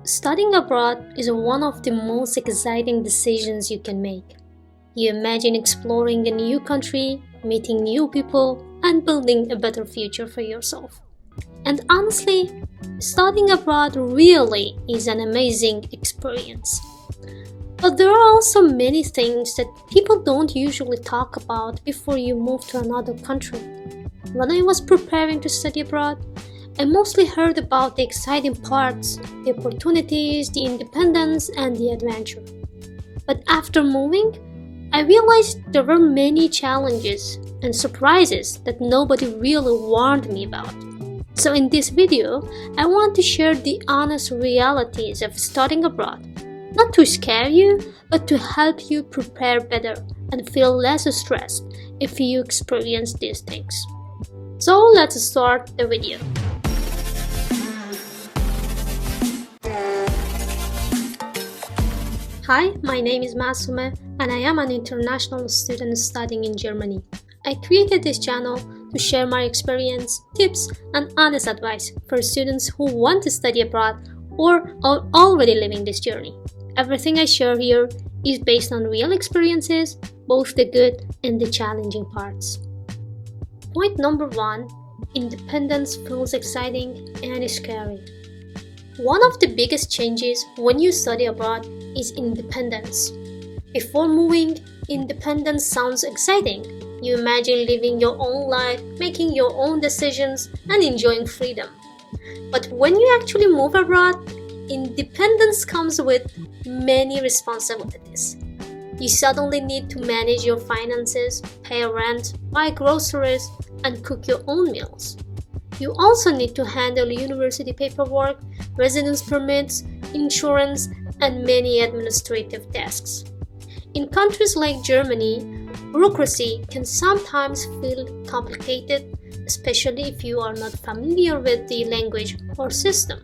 Studying abroad is one of the most exciting decisions you can make. You imagine exploring a new country, meeting new people, and building a better future for yourself. And honestly, studying abroad really is an amazing experience. But there are also many things that people don't usually talk about before you move to another country. When I was preparing to study abroad, I mostly heard about the exciting parts, the opportunities, the independence, and the adventure. But after moving, I realized there were many challenges and surprises that nobody really warned me about. So in this video, I want to share the honest realities of studying abroad, not to scare you, but to help you prepare better and feel less stressed if you experience these things. So let's start the video. Hi, my name is Masoume and I am an international student studying in Germany. I created this channel to share my experience, tips, and honest advice for students who want to study abroad or are already living this journey. Everything I share here is based on real experiences, both the good and the challenging parts. Point number 1, independence feels exciting and scary. One of the biggest changes when you study abroad is independence. Before moving, independence sounds exciting. You imagine living your own life, making your own decisions, and enjoying freedom. But when you actually move abroad, independence comes with many responsibilities. You suddenly need to manage your finances, pay rent, buy groceries, and cook your own meals. You also need to handle university paperwork, residence permits, insurance, and many administrative tasks. In countries like Germany, bureaucracy can sometimes feel complicated, especially if you are not familiar with the language or system.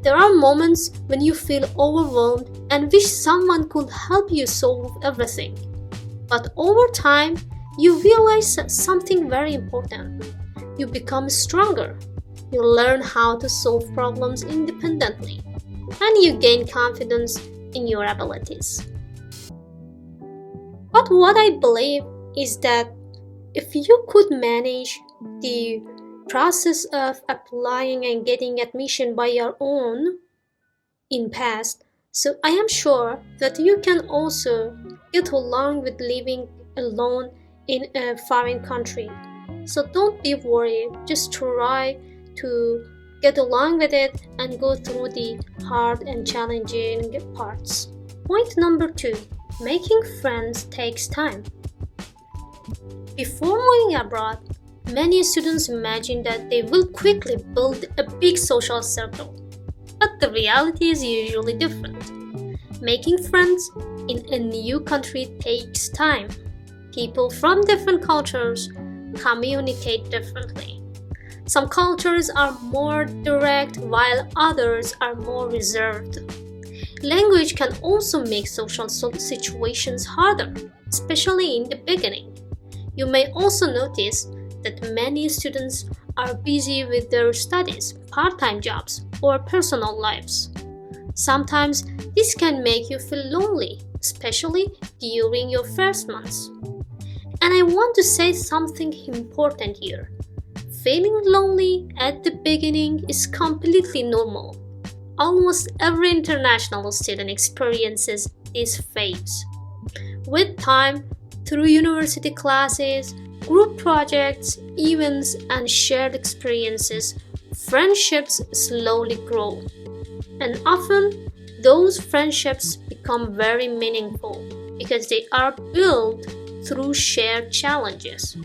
There are moments when you feel overwhelmed and wish someone could help you solve everything. But over time, you realize something very important. You become stronger. You learn how to solve problems independently, and you gain confidence in your abilities. But what I believe is that if you could manage the process of applying and getting admission by your own in past, so I am sure that you can also get along with living alone in a foreign country. So don't be worried, just try to get along with it and go through the hard and challenging parts. Point number 2, making friends takes time. Before moving abroad, many students imagine that they will quickly build a big social circle. But the reality is usually different. Making friends in a new country takes time. People from different cultures communicate differently. Some cultures are more direct while others are more reserved. Language can also make social situations harder, especially in the beginning. You may also notice that many students are busy with their studies, part-time jobs, or personal lives. Sometimes this can make you feel lonely, especially during your first months. And I want to say something important here. Feeling lonely at the beginning is completely normal. Almost every international student experiences this phase. With time, through university classes, group projects, events, and shared experiences, friendships slowly grow. And often, those friendships become very meaningful because they are built through shared challenges.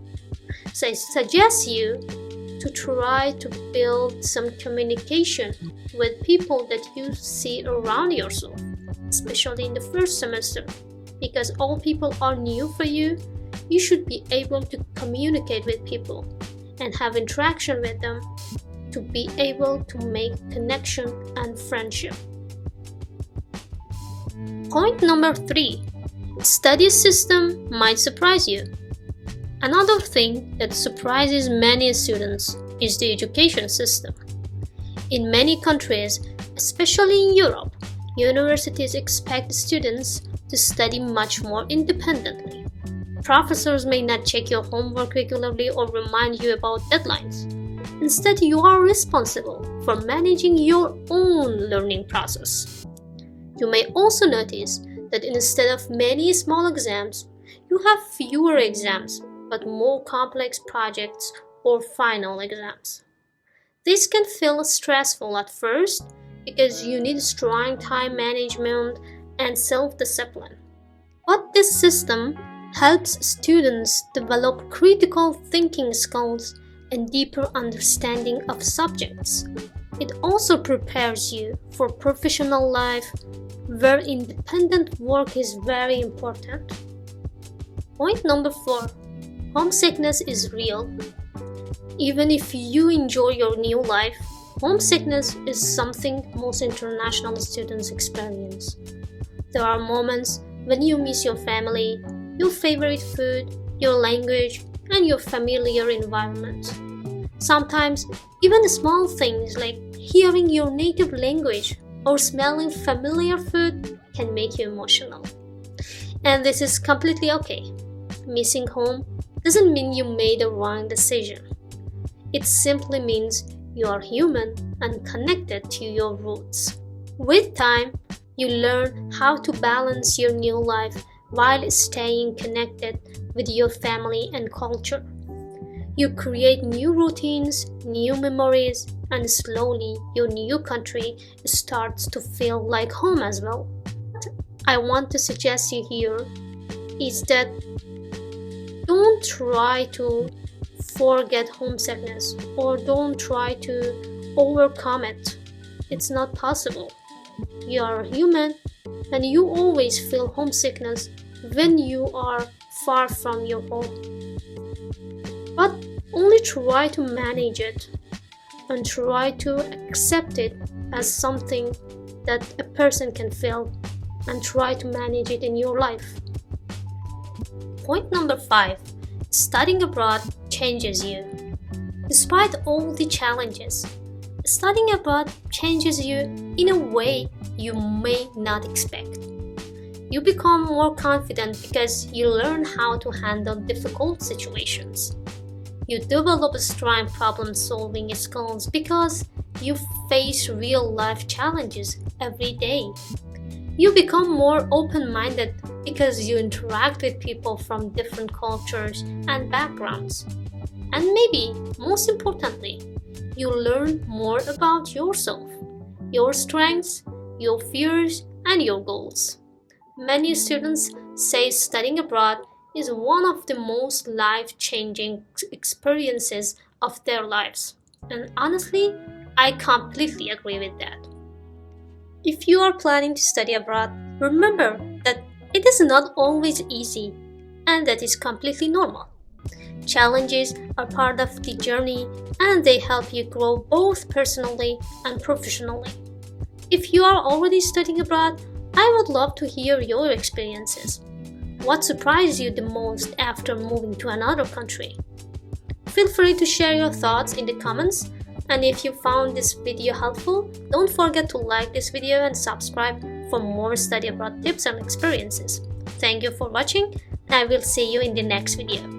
So I suggest you to try to build some communication with people that you see around yourself, especially in the first semester. Because all people are new for you, you should be able to communicate with people and have interaction with them to be able to make connection and friendship. Point number 3, study system might surprise you. Another thing that surprises many students is the education system. In many countries, Especially in Europe, universities expect students to study much more independently. Professors may not check your homework regularly or remind you about deadlines. Instead, you are responsible for managing your own learning process. You may also notice that instead of many small exams, you have fewer exams but more complex projects or final exams. This can feel stressful at first because you need strong time management and self-discipline. But this system helps students develop critical thinking skills and deeper understanding of subjects. It also prepares you for professional life where independent work is very important. Point number 4. Homesickness is real. Even if you enjoy your new life, homesickness is something most international students experience. There are moments when you miss your family, your favorite food, your language, and your familiar environment. Sometimes, even small things like hearing your native language or smelling familiar food can make you emotional. And this is completely okay. Missing home doesn't mean you made a wrong decision. It simply means you are human and connected to your roots. With time, you learn how to balance your new life while staying connected with your family and culture. You create new routines, new memories, and slowly your new country starts to feel like home as well. What I want to suggest you here is that don't try to forget homesickness or don't try to overcome it. It's not possible. You are human and you always feel homesickness when you are far from your home. But only try to manage it and try to accept it as something that a person can feel and try to manage it in your life. Point number 5. Studying abroad changes you. Despite all the challenges, studying abroad changes you in a way you may not expect. You become more confident because you learn how to handle difficult situations. You develop strong problem-solving skills because you face real-life challenges every day. You become more open-minded because you interact with people from different cultures and backgrounds. And maybe, most importantly, you learn more about yourself, your strengths, your fears, and your goals. Many students say studying abroad is one of the most life-changing experiences of their lives. And honestly, I completely agree with that. If you are planning to study abroad, remember that it is not always easy, and that is completely normal. Challenges are part of the journey and they help you grow both personally and professionally. If you are already studying abroad, I would love to hear your experiences. What surprised you the most after moving to another country? Feel free to share your thoughts in the comments, and if you found this video helpful, don't forget to like this video and subscribe for more study abroad tips and experiences. Thank you for watching, and I will see you in the next video.